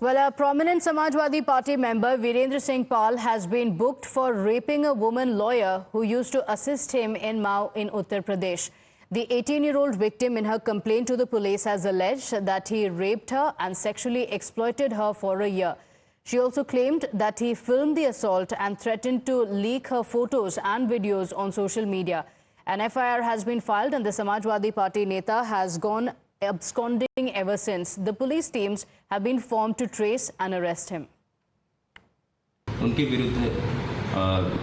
Well, a prominent Samajwadi Party member, Virendra Singh Pal, has been booked for raping a woman lawyer who used to assist him in Mao in Uttar Pradesh. The 18-year-old victim in her complaint to the police has alleged that he raped her and sexually exploited her for a year. She also claimed that he filmed the assault and threatened to leak her photos and videos on social media. An FIR has been filed and the Samajwadi Party Neta has gone absconding ever since. The police teams have been formed to trace and arrest him. उनके विरुद्ध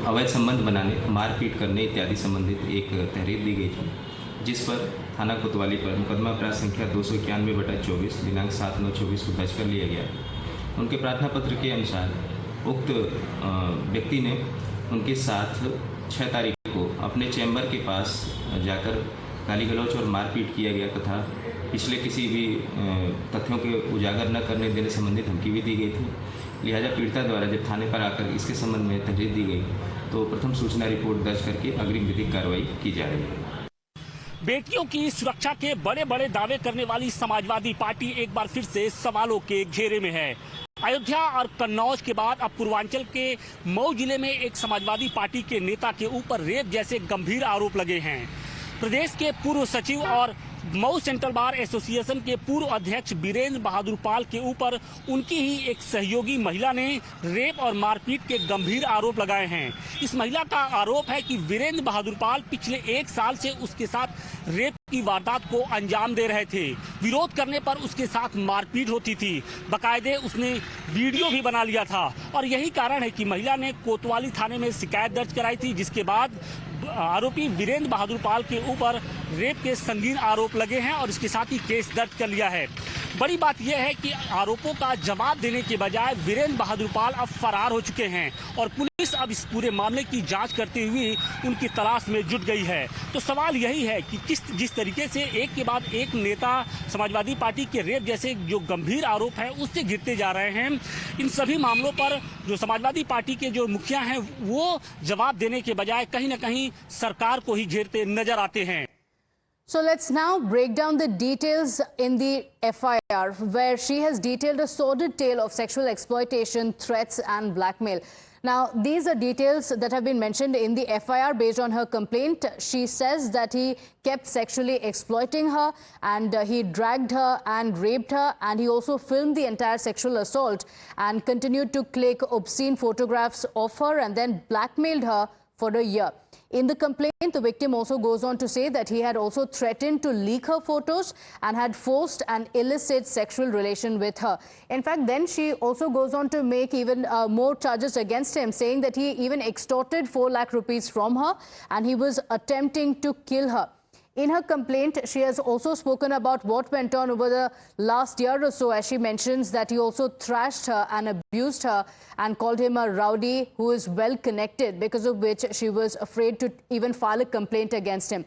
अवैध संबंध बनाने, मारपीट करने इत्यादि संबंधित एक तहरीर दी गई थी, जिस पर थाना कोतवाली पर मुकदमा अपराध संख्या 291/24 दिनांक 7/9/24 को दर्ज कर लिया गया। उनके प्रार्थना पत्र के अनुसार उक्त व्यक्ति ने उनके साथ 6 तारीख को अपने चैम्बर के पास जाकर गाली गलौच और मारपीट किया गया तथा पिछले किसी भी तथ्यों के उजागर न करने देने संबंधी धमकी भी दी गई थी। लिहाजा पीड़िता द्वारा जब थाने पर आकर इसके संबंध में तहरीर दी गई तो प्रथम सूचना रिपोर्ट दर्ज करके अग्रिम विधिक कार्रवाई की जा रही है। बेटियों की सुरक्षा के बड़े बड़े दावे करने वाली समाजवादी पार्टी एक बार फिर से सवालों के घेरे में है। अयोध्या और कन्नौज के बाद अब पूर्वांचल के मऊ जिले में एक समाजवादी पार्टी के नेता के ऊपर रेप जैसे गंभीर आरोप लगे हैं। प्रदेश के पूर्व सचिव और मऊ सेंट्रल बार एसोसिएशन के पूर्व अध्यक्ष वीरेंद्र बहादुर पाल के ऊपर उनकी ही एक सहयोगी महिला ने रेप और मारपीट के गंभीर आरोप लगाए हैं। इस महिला का आरोप है कि वीरेंद्र बहादुर पाल पिछले 1 साल से उसके साथ रेप की वारदात को अंजाम दे रहे थे। विरोध करने पर उसके साथ मारपीट होती थी। बाकायदे उसने वीडियो भी बना लिया था और यही कारण है कि महिला ने कोतवाली थाने में शिकायत दर्ज कराई थी, जिसके बाद आरोपी वीरेंद्र बहादुर पाल के ऊपर रेप के संगीन आरोप लगे हैं और इसके साथ ही केस दर्ज कर लिया है। बड़ी बात यह है कि आरोपों का जवाब देने के बजाय वीरेंद्र बहादुर पाल अब फरार हो चुके हैं और पुलिस अब इस पूरे मामले की जांच करते हुए उनकी तलाश में जुट गई है। तो सवाल यही है कि जिस तरीके से एक के बाद एक नेता समाजवादी पार्टी के रेप जैसे जो गंभीर आरोप है उससे घिरते जा रहे हैं, इन सभी मामलों पर जो समाजवादी पार्टी के जो मुखिया हैं वो जवाब देने के बजाय कहीं ना कहीं सरकार को ही घेरते नजर आते हैं। So let's now break down the details in the FIR, where she has detailed a sordid tale of sexual exploitation, threats and blackmail. Now, these are details that have been mentioned in the FIR based on her complaint. She says that he kept sexually exploiting her and he dragged her and raped her, and he also filmed the entire sexual assault and continued to click obscene photographs of her and then blackmailed her for a year. In the complaint, the victim also goes on to say that he had also threatened to leak her photos and had forced an illicit sexual relation with her. In fact, then she also goes on to make even more charges against him, saying that he even extorted 4 lakh rupees from her and he was attempting to kill her. In her complaint, she has also spoken about what went on over the last year or so, as she mentions that he also thrashed her and abused her and called him a rowdy who is well connected, because of which she was afraid to even file a complaint against him.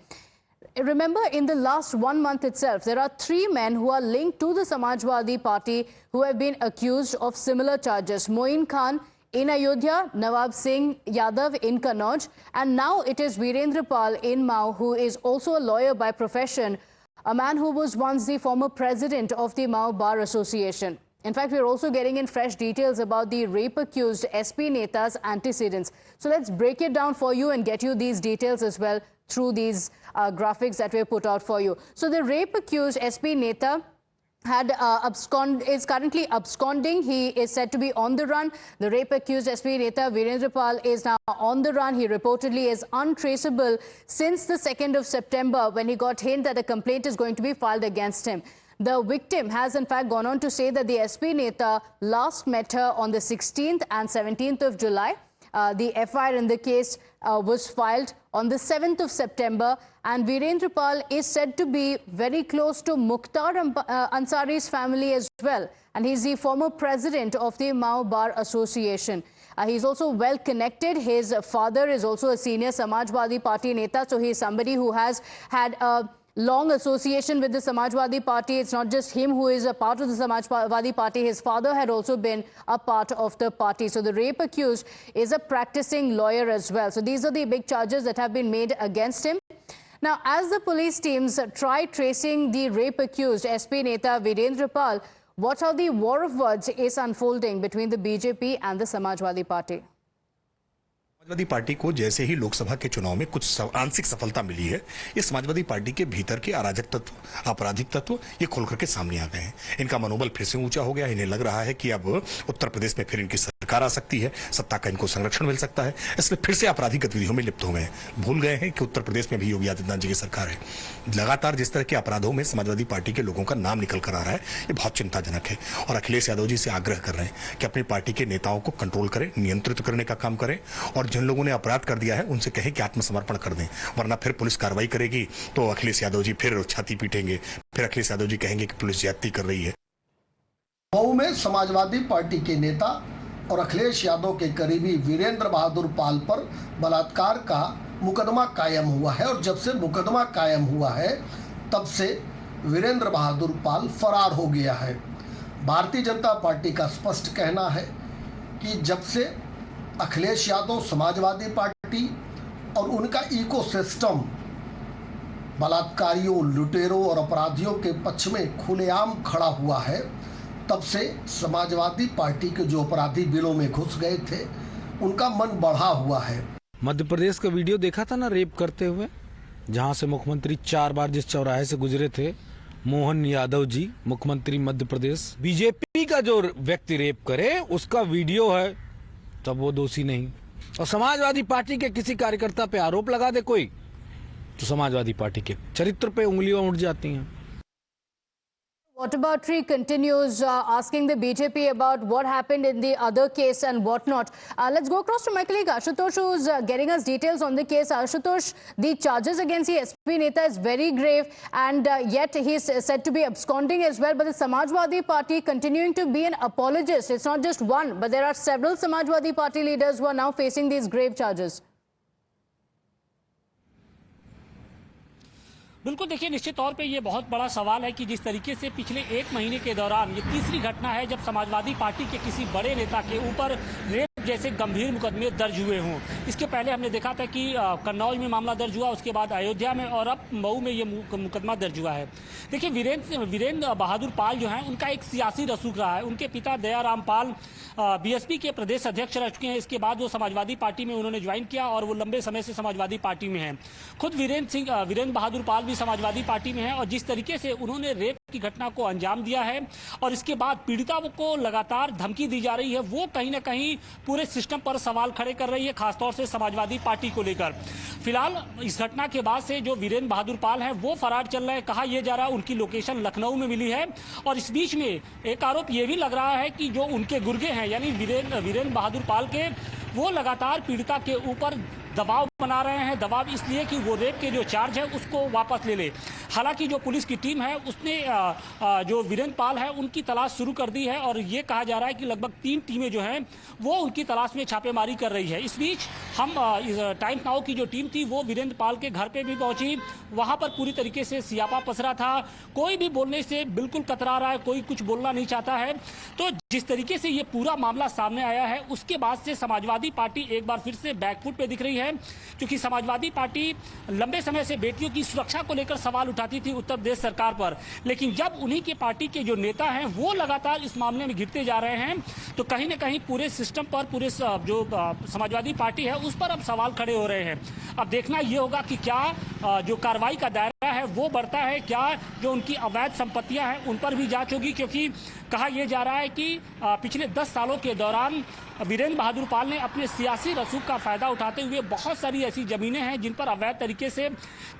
Remember, in the last 1 month itself, there are 3 men who are linked to the Samajwadi Party who have been accused of similar charges. Moin Khan in Ayodhya, Nawab Singh Yadav in Kannauj, and now it is Virendra Pal in Mao, who is also a lawyer by profession, a man who was once the former president of the Mao Bar Association. In fact, we're also getting in fresh details about the rape-accused SP Neta's antecedents. So let's break it down for you and get you these details as well through these graphics that we have put out for you. So the rape-accused SP Neta is currently absconding. He is said to be on the run. The rape-accused SP Neta Virendra Pal is now on the run. He reportedly is untraceable since the 2nd of September, when he got hint that a complaint is going to be filed against him. The victim has in fact gone on to say that the SP Neta last met her on the 16th and 17th of July. The FIR in the case was filed on the 7th of September, and Virendra Pal is said to be very close to Mukhtar Ansari's family as well, and he's the former president of the Mao Bar Association. He's also well connected. His father is also a senior Samajwadi Party Neta, so he's somebody who has had a long association with the Samajwadi Party. It's not just him who is a part of the Samajwadi Party. His father had also been a part of the party. So the rape accused is a practicing lawyer as well. So these are the big charges that have been made against him. Now, as the police teams try tracing the rape accused SP Neta Virendra Pal, Watch how the war of words is unfolding between the BJP and the Samajwadi Party. Samajwadi party को जैसे ही लोकसभा के चुनाव में कुछ आंशिक सफलता मिली है, ये समाजवादी पार्टी के भीतर के अराजक तत्व, आपराधिक तत्व ये खोल करके सामने आ गए हैं। इनका मनोबल फिर से ऊंचा हो गया। इन्हें लग रहा है कि अब उत्तर प्रदेश में फिर इनकी सरकार आ सकती है, सत्ता का इनको संरक्षण मिल सकता है, इसलिए फिर से आपराधिक गतिविधियों में लिप्त हो गए हैं। भूल गए हैं कि उत्तर प्रदेश में भी योगी आदित्यनाथ जी की सरकार है। लगातार जिस तरह के अपराधों में समाजवादी पार्टी के लोगों का नाम निकल कर आ रहा है, ये बहुत चिंताजनक है। और अखिलेश यादव जी से आग्रह कर रहे हैं कि अपनी पार्टी के नेताओं को कंट्रोल करें, नियंत्रित करने का काम करें, और जिन लोगों ने अपराध कर दिया है उनसे कहें कि आत्मसमर्पण कर दें, वरना फिर पुलिस कार्रवाई करेगी तो अखिलेश यादव जी फिर छाती पीटेंगे, फिर अखिलेश यादव जी कहेंगे कि पुलिस ज्यादती कर रही है। मऊ में समाजवादी पार्टी के नेता और अखिलेश यादव के करीबी वीरेंद्र बहादुर पाल पर बलात्कार का मुकदमा कायम हुआ है, और जब से मुकदमा कायम हुआ है तब से वीरेंद्र बहादुर पाल फरार हो गया है। भारतीय जनता पार्टी का स्पष्ट कहना है कि जब से अखिलेश यादव समाजवादी पार्टी और उनका इकोसिस्टम बलात्कारियों, लुटेरों और अपराधियों के पक्ष में खुलेआम खड़ा हुआ है, तब से समाजवादी पार्टी के जो अपराधी बिलों में घुस गए थे उनका मन बढ़ा हुआ है। मध्य प्रदेश का वीडियो देखा था ना, रेप करते हुए, जहां से मुख्यमंत्री 4 बार जिस चौराहे से गुजरे थे, मोहन यादव जी, मुख्यमंत्री मध्य प्रदेश। बीजेपी का जो व्यक्ति रेप करे उसका वीडियो है, तब वो दोषी नहीं। और समाजवादी पार्टी के किसी कार्यकर्ता पे आरोप लगा दे कोई, तो समाजवादी पार्टी के चरित्र पे उंगलियां उठ जाती हैं। Whataboutery continues asking the BJP about what happened in the other case and whatnot. Let's go across to my colleague Ashutosh, who's getting us details on the case. Ashutosh, the charges against the SP Neta is very grave, and yet he's said to be absconding as well. But the Samajwadi Party continuing to be an apologist. It's not just one, but there are several Samajwadi Party leaders who are now facing these grave charges. बिल्कुल, देखिए, निश्चित तौर पे ये बहुत बड़ा सवाल है कि जिस तरीके से पिछले 1 महीने के दौरान ये तीसरी घटना है जब समाजवादी पार्टी के किसी बड़े नेता के ऊपर रेप जैसे गंभीर मुकदमे दर्ज हुए हों। इसके पहले हमने देखा था कि कन्नौज में मामला दर्ज हुआ, उसके बाद अयोध्या में, और अब मऊ में ये मुकदमा दर्ज हुआ है। देखिए, वीरेंद्र बहादुर पाल जो हैं उनका एक सियासी रसूख रहा है। उनके पिता दयाराम पाल बीएसपी के प्रदेश अध्यक्ष रह चुके हैं। इसके बाद वो समाजवादी पार्टी में उन्होंने ज्वाइन किया और वो लंबे समय से समाजवादी पार्टी में हैं। खुद वीरेंद्र बहादुर पाल भी समाजवादी पार्टी में हैं, और जिस तरीके से उन्होंने रेप की घटना को अंजाम दिया है और इसके बाद पीड़िता को लगातार धमकी दी जा रही है, वो कहीं ना कहीं पूरे सिस्टम पर सवाल खड़े कर रही है, खासतौर से समाजवादी पार्टी को लेकर। फिलहाल इस घटना के बाद से जो वीरेंद्र बहादुर पाल हैं वो फरार चल रहे हैं। कहा यह जा रहा है उनकी लोकेशन लखनऊ में मिली है, और इस बीच में एक आरोप यह भी लग रहा है कि जो उनके गुर्गे हैं यानी वीरेंद्र बहादुर पाल के, वो लगातार पीड़िता के ऊपर दबाव बना रहे हैं। दबाव इसलिए कि वो रेप के जो चार्ज है उसको वापस ले ले। हालांकि जो पुलिस की टीम है उसने जो वीरेंद्र पाल है उनकी तलाश शुरू कर दी है, और ये कहा जा रहा है कि लगभग 3 टीमें जो हैं वो उनकी तलाश में छापेमारी कर रही है। इस बीच हम टाइम्स नाउ की जो टीम थी वो वीरेंद्र पाल के घर पे भी पहुंची। वहां पर पूरी तरीके से सियापा पसरा था, कोई भी बोलने से बिल्कुल कतरा रहा है, कोई कुछ बोलना नहीं चाहता है। तो जिस तरीके से ये पूरा मामला सामने आया है उसके बाद से समाजवादी पार्टी एक बार फिर से बैकफुट पे दिख रही है, क्योंकि समाजवादी पार्टी लंबे समय से बेटियों की सुरक्षा को लेकर सवाल उठाती थी उत्तर प्रदेश सरकार पर, लेकिन जब उन्हीं के पार्टी के जो नेता हैं वो लगातार इस मामले में घिरते जा रहे हैं, तो कहीं ना कहीं पूरे सिस्टम पर, पूरे जो समाजवादी पार्टी है उस पर अब सवाल खड़े हो रहे हैं। अब देखना ये होगा कि क्या जो कार्रवाई का दायरा है वो बढ़ता है, क्या जो उनकी अवैध संपत्तियां हैं उन पर भी जांच होगी, क्योंकि कहा यह जा रहा है कि पिछले 10 सालों के दौरान वीरेंद्र बहादुर पाल ने अपने सियासी रसूख का फायदा उठाते हुए बहुत सारी ऐसी जमीनें हैं जिन पर अवैध तरीके से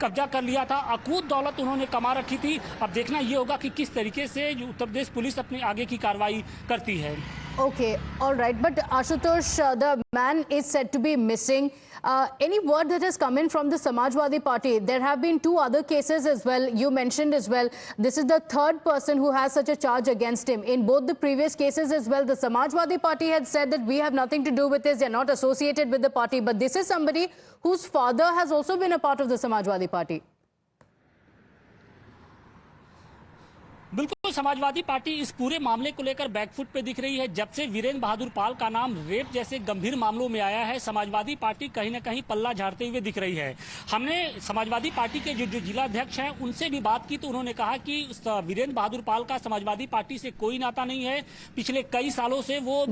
कब्जा कर लिया था, अकूत दौलत उन्होंने कमा रखी थी। अब देखना ये होगा कि किस तरीके से उत्तर प्रदेश पुलिस अपनी आगे की कार्रवाई करती है। Okay, all right. But Ashutosh, the man is said to be missing. Any word that has come in from the Samajwadi Party? There have been 2 other cases as well. You mentioned as well. This is the 3rd person who has such a charge against him. In both the previous cases as well, the Samajwadi Party had said that we have nothing to do with this. They're not associated with the party. But this is somebody whose father has also been a part of the Samajwadi Party. बिल्कुल Samajwadi party इस पूरे मामले को लेकर back foot पे दिख रही है। जब से वीरेंद्र बहादुर पाल का नाम रेप जैसे गंभीर मामलों में आया है, समाजवादी पार्टी कहीं ना कहीं पल्ला झाड़ते हुए दिख रही है। हमने समाजवादी पार्टी के जो जिला अध्यक्ष हैं उनसे भी बात की तो उन्होंने कहा कि वीरेंद्र बहादुर पाल का समाजवादी पार्टी से कोई नाता नहीं है। पिछले कई सालों से वो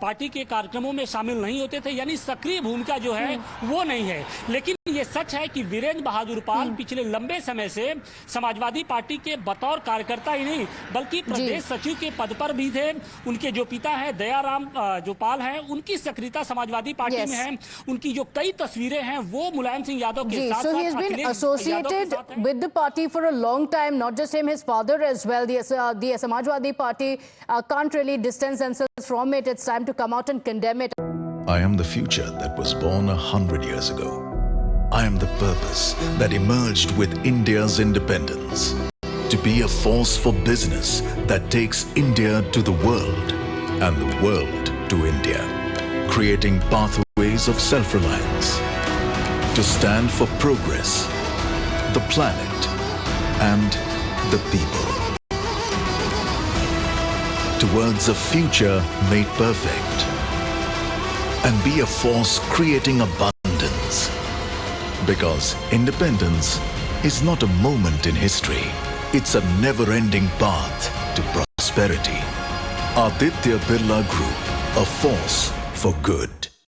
पार्टी के कार्यक्रमों में शामिल नहीं होते थे, यानी सक्रिय भूमिका जो है वो नहीं है। लेकिन ये सच है कि वीरेंद्र बहादुर पाल पिछले लंबे समय से समाजवादी पार्टी के बतौर कार्यकर्ता ही नहीं बल्कि प्रदेश सचिव के पद पर भी थे। उनके जो पिता है दयाराम जो पाल हैं, उनकी सक्रियता समाजवादी पार्टी में है। उनकी जो कई तस्वीरें हैं वो मुलायम सिंह यादव के साथ So he has been associated with the party for a long time, not just him, his father as well. The Samajwadi Party can't really distance themselves from it. It's time to come out and condemn it. I am the future that was born 100 years ago. I am the purpose that emerged with India's independence. To be a force for business that takes India to the world and the world to India. Creating pathways of self-reliance. To stand for progress, the planet and the people. Towards a future made perfect. And be a force creating abundance. Because independence is not a moment in history. It's a never-ending path to prosperity. Aditya Birla Group, a force for good.